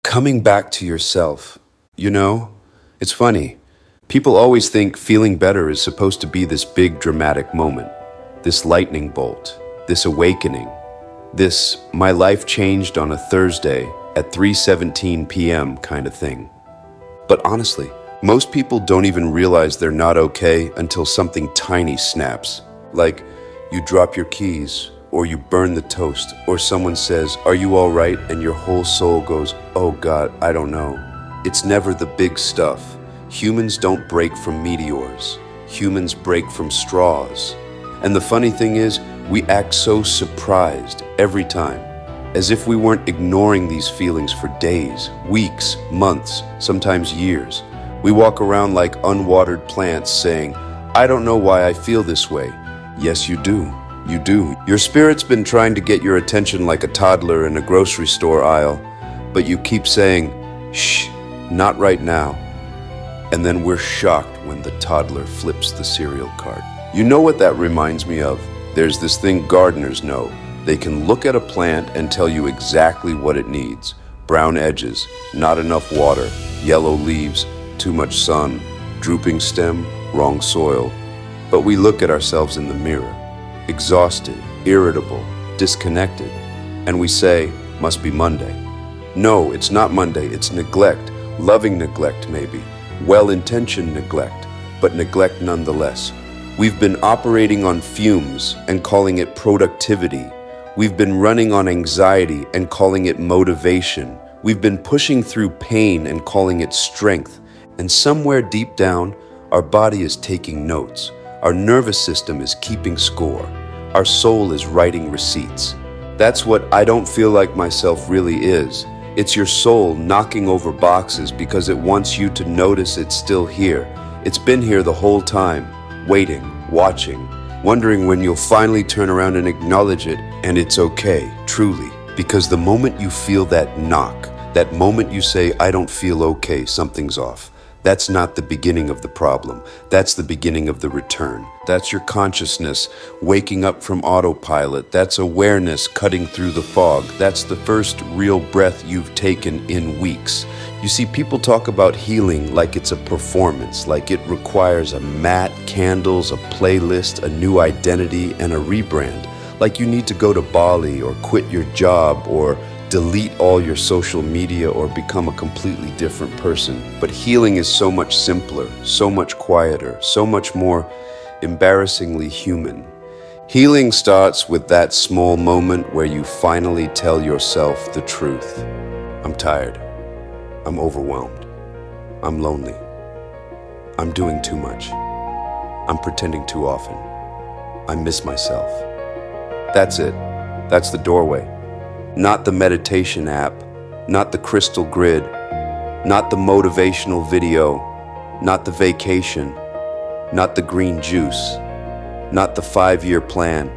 Coming back to yourself. You know, it's funny. People always think feeling better is supposed to be this big dramatic moment, this lightning bolt, this awakening, this my life changed on a Thursday at 3:17 p.m. kind of thing. But honestly, most people don't even realize they're not okay until something tiny snaps, like you drop your keys, or you burn the toast, or someone says, "Are you all right?" and your whole soul goes, "Oh God, I don't know." It's never the big stuff. Humans don't break from meteors. Humans break from straws. And the funny thing is, we act so surprised every time, as if we weren't ignoring these feelings for days, weeks, months, sometimes years. We walk around like unwatered plants saying, "I don't know why I feel this way." Yes, you do. You do. Your spirit's been trying to get your attention like a toddler in a grocery store aisle, but you keep saying, "Shh, not right now." And then we're shocked when the toddler flips the cereal cart. You know what that reminds me of? There's this thing gardeners know. They can look at a plant and tell you exactly what it needs. Brown edges, not enough water, yellow leaves, too much sun, drooping stem, wrong soil. But we look at ourselves in the mirror, exhausted, irritable, disconnected, and we say, "Must be Monday." No, it's not Monday, it's neglect, loving neglect maybe, well-intentioned neglect, but neglect nonetheless. We've been operating on fumes and calling it productivity. We've been running on anxiety and calling it motivation. We've been pushing through pain and calling it strength. And somewhere deep down, our body is taking notes. Our nervous system is keeping score. Our soul is writing receipts. That's what "I don't feel like myself" really is. It's your soul knocking over boxes because it wants you to notice it's still here. It's been here the whole time, waiting, watching, wondering when you'll finally turn around and acknowledge it, and it's okay, truly. Because the moment you feel that knock, that moment you say, "I don't feel okay, something's off," that's not the beginning of the problem. That's the beginning of the return. That's your consciousness waking up from autopilot. That's awareness cutting through the fog. That's the first real breath you've taken in weeks. You see, people talk about healing like it's a performance, like it requires a mat, candles, a playlist, a new identity, and a rebrand. Like you need to go to Bali or quit your job or delete all your social media or become a completely different person. But healing is so much simpler, so much quieter, so much more embarrassingly human. Healing starts with that small moment where you finally tell yourself the truth. I'm tired. I'm overwhelmed. I'm lonely. I'm doing too much. I'm pretending too often. I miss myself. That's it. That's the doorway. Not the meditation app, not the crystal grid, not the motivational video, not the vacation, not the green juice, not the 5-year plan.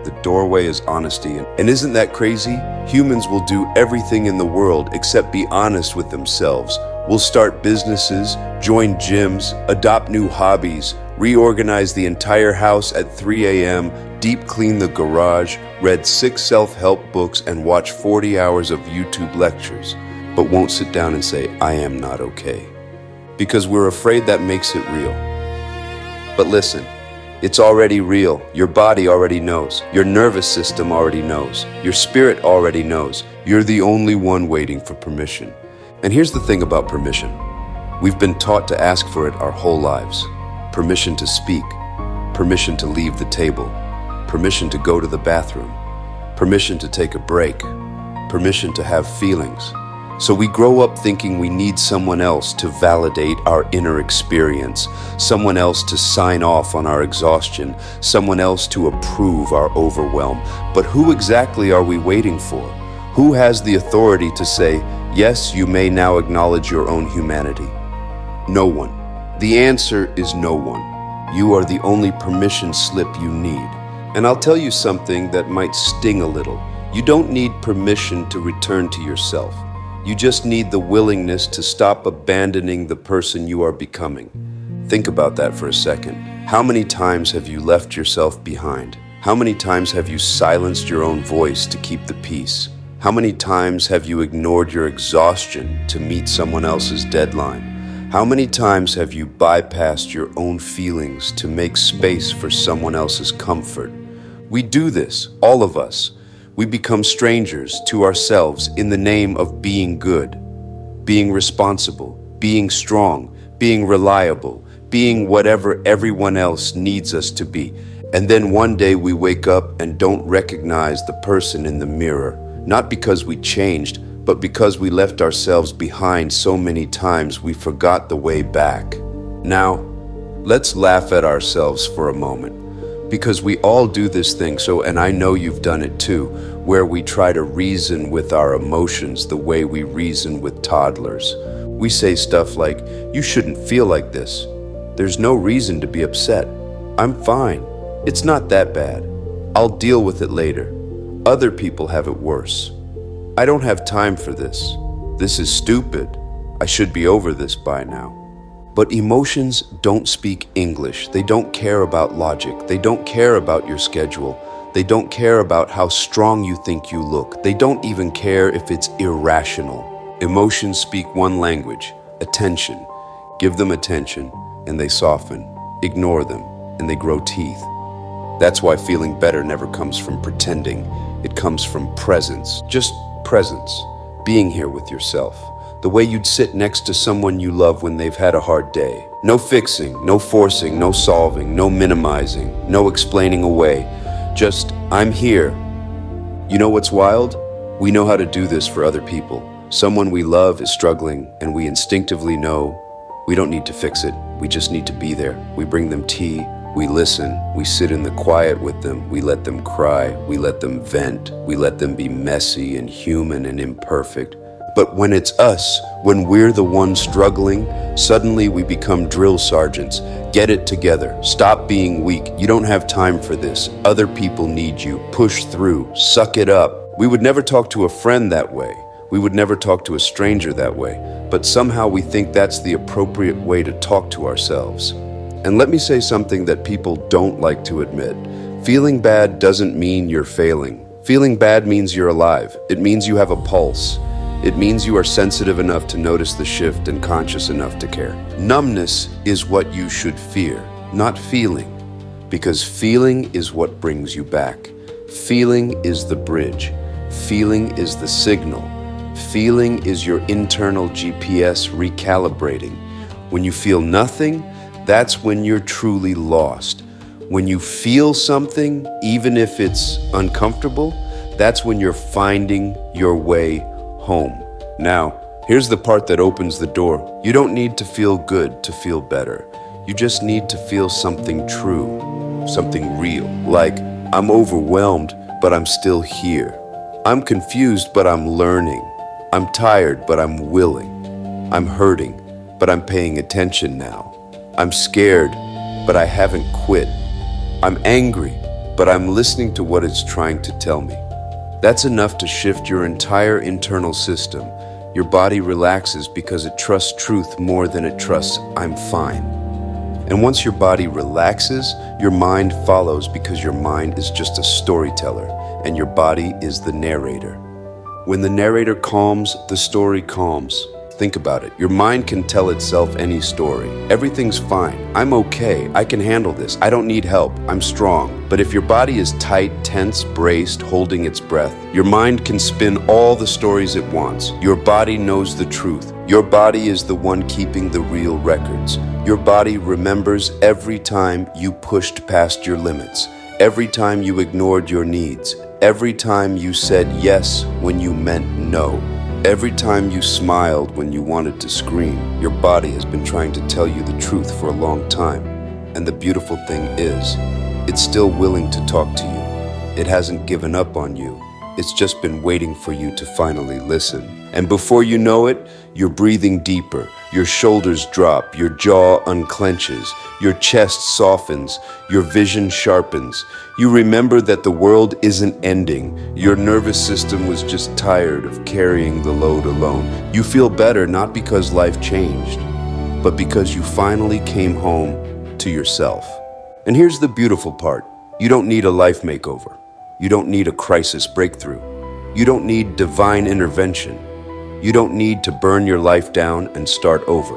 The doorway is honesty. And isn't that crazy? Humans will do everything in the world except be honest with themselves. We'll start businesses, join gyms, adopt new hobbies, reorganize the entire house at 3 a.m., deep clean the garage, read 6 self-help books, and watch 40 hours of YouTube lectures, but won't sit down and say, "I am not okay." Because we're afraid that makes it real. But listen, it's already real. Your body already knows. Your nervous system already knows. Your spirit already knows. You're the only one waiting for permission. And here's the thing about permission. We've been taught to ask for it our whole lives. Permission to speak. Permission to leave the table. Permission to go to the bathroom. Permission to take a break. Permission to have feelings. So we grow up thinking we need someone else to validate our inner experience, someone else to sign off on our exhaustion, someone else to approve our overwhelm. But who exactly are we waiting for? Who has the authority to say, "Yes, you may now acknowledge your own humanity"? No one. The answer is no one. You are the only permission slip you need. And I'll tell you something that might sting a little. You don't need permission to return to yourself. You just need the willingness to stop abandoning the person you are becoming. Think about that for a second. How many times have you left yourself behind? How many times have you silenced your own voice to keep the peace? How many times have you ignored your exhaustion to meet someone else's deadline? How many times have you bypassed your own feelings to make space for someone else's comfort? We do this, all of us. We become strangers to ourselves in the name of being good, being responsible, being strong, being reliable, being whatever everyone else needs us to be. And then one day we wake up and don't recognize the person in the mirror. Not because we changed, but because we left ourselves behind so many times we forgot the way back. Now, let's laugh at ourselves for a moment, because we all do this thing, and I know you've done it too, where we try to reason with our emotions the way we reason with toddlers. We say stuff like, "You shouldn't feel like this. There's no reason to be upset. I'm fine. It's not that bad. I'll deal with it later. Other people have it worse. I don't have time for this. This is stupid. I should be over this by now." But emotions don't speak English. They don't care about logic. They don't care about your schedule. They don't care about how strong you think you look. They don't even care if it's irrational. Emotions speak one language: attention. Give them attention, and they soften. Ignore them, and they grow teeth. That's why feeling better never comes from pretending. It comes from presence. Just presence. Being here with yourself. The way you'd sit next to someone you love when they've had a hard day. No fixing, no forcing, no solving, no minimizing, no explaining away. Just, I'm here. You know what's wild? We know how to do this for other people. Someone we love is struggling, and we instinctively know we don't need to fix it. We just need to be there. We bring them tea. We listen, we sit in the quiet with them, we let them cry, we let them vent, we let them be messy and human and imperfect. But when it's us, when we're the ones struggling, suddenly we become drill sergeants. Get it together, stop being weak, you don't have time for this, other people need you, push through, suck it up. We would never talk to a friend that way, we would never talk to a stranger that way, but somehow we think that's the appropriate way to talk to ourselves. And let me say something that people don't like to admit. Feeling bad doesn't mean you're failing. Feeling bad means you're alive. It means you have a pulse. It means you are sensitive enough to notice the shift and conscious enough to care. Numbness is what you should fear, not feeling. Because feeling is what brings you back. Feeling is the bridge. Feeling is the signal. Feeling is your internal GPS recalibrating. When you feel nothing, that's when you're truly lost. When you feel something, even if it's uncomfortable, that's when you're finding your way home. Now, here's the part that opens the door. You don't need to feel good to feel better. You just need to feel something true, something real. Like, I'm overwhelmed, but I'm still here. I'm confused, but I'm learning. I'm tired, but I'm willing. I'm hurting, but I'm paying attention now. I'm scared, but I haven't quit. I'm angry, but I'm listening to what it's trying to tell me. That's enough to shift your entire internal system. Your body relaxes because it trusts truth more than it trusts I'm fine. And once your body relaxes, your mind follows because your mind is just a storyteller and your body is the narrator. When the narrator calms, the story calms. Think about it. Your mind can tell itself any story. Everything's fine. I'm okay. I can handle this. I don't need help. I'm strong. But if your body is tight, tense, braced, holding its breath, your mind can spin all the stories it wants. Your body knows the truth. Your body is the one keeping the real records. Your body remembers every time you pushed past your limits, every time you ignored your needs, every time you said yes when you meant no. Every time you smiled when you wanted to scream. Your body has been trying to tell you the truth for a long time. And the beautiful thing is, it's still willing to talk to you. It hasn't given up on you. It's just been waiting for you to finally listen. And before you know it, you're breathing deeper. Your shoulders drop, your jaw unclenches, your chest softens, your vision sharpens. You remember that the world isn't ending. Your nervous system was just tired of carrying the load alone. You feel better not because life changed, but because you finally came home to yourself. And here's the beautiful part. You don't need a life makeover. You don't need a crisis breakthrough. You don't need divine intervention. You don't need to burn your life down and start over.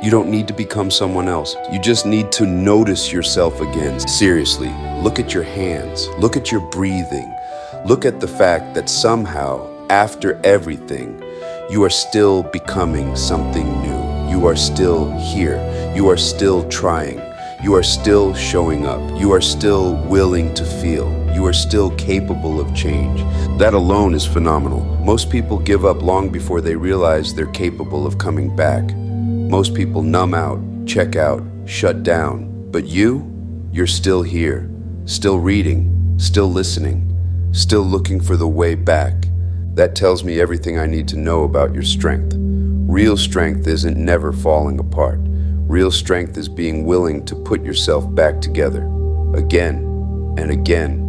You don't need to become someone else. You just need to notice yourself again. Seriously, look at your hands. Look at your breathing. Look at the fact that somehow, after everything, you are still becoming something new. You are still here. You are still trying. You are still showing up. You are still willing to feel. You are still capable of change. That alone is phenomenal. Most people give up long before they realize they're capable of coming back. Most people numb out, check out, shut down. But you're still here, still reading, still listening, still looking for the way back. That tells me everything I need to know about your strength. Real strength isn't never falling apart. Real strength is being willing to put yourself back together, again and again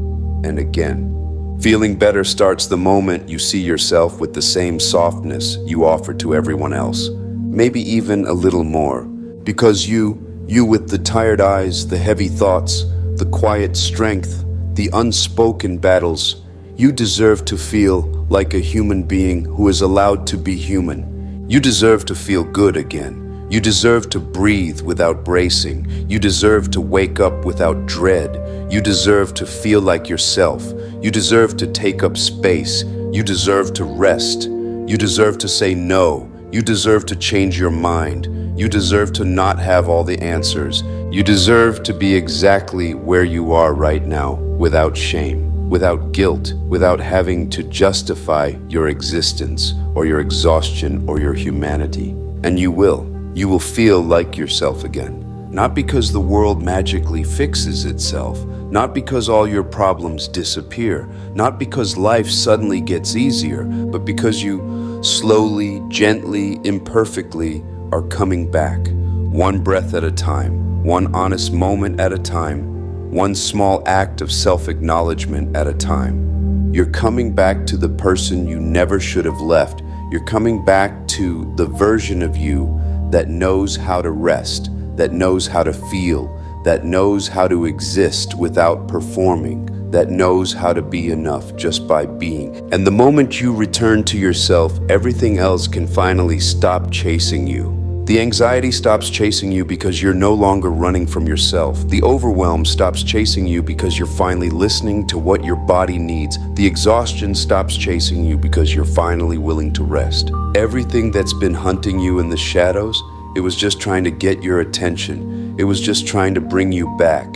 and again. Feeling better starts the moment you see yourself with the same softness you offer to everyone else. Maybe even a little more, because you with the tired eyes, the heavy thoughts, the quiet strength, the unspoken battles, you deserve to feel like a human being who is allowed to be human. You deserve to feel good again. You deserve to breathe without bracing. You deserve to wake up without dread. You deserve to feel like yourself. You deserve to take up space. You deserve to rest. You deserve to say no. You deserve to change your mind. You deserve to not have all the answers. You deserve to be exactly where you are right now, without shame, without guilt, without having to justify your existence or your exhaustion or your humanity. And you will. You will feel like yourself again. Not because the world magically fixes itself, not because all your problems disappear, not because life suddenly gets easier, but because you slowly, gently, imperfectly are coming back, one breath at a time, one honest moment at a time, one small act of self-acknowledgement at a time. You're coming back to the person you never should have left. You're coming back to the version of you that knows how to rest, that knows how to feel, that knows how to exist without performing, that knows how to be enough just by being. And the moment you return to yourself, everything else can finally stop chasing you. The anxiety stops chasing you because you're no longer running from yourself. The overwhelm stops chasing you because you're finally listening to what your body needs. The exhaustion stops chasing you because you're finally willing to rest. Everything that's been hunting you in the shadows, it was just trying to get your attention. It was just trying to bring you back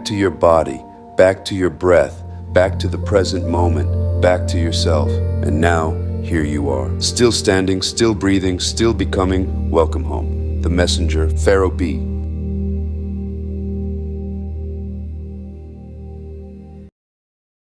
to your body, back to your breath, back to the present moment, back to yourself. And now, here you are, still standing, still breathing, still becoming. Welcome home. The messenger, Pharaoh B.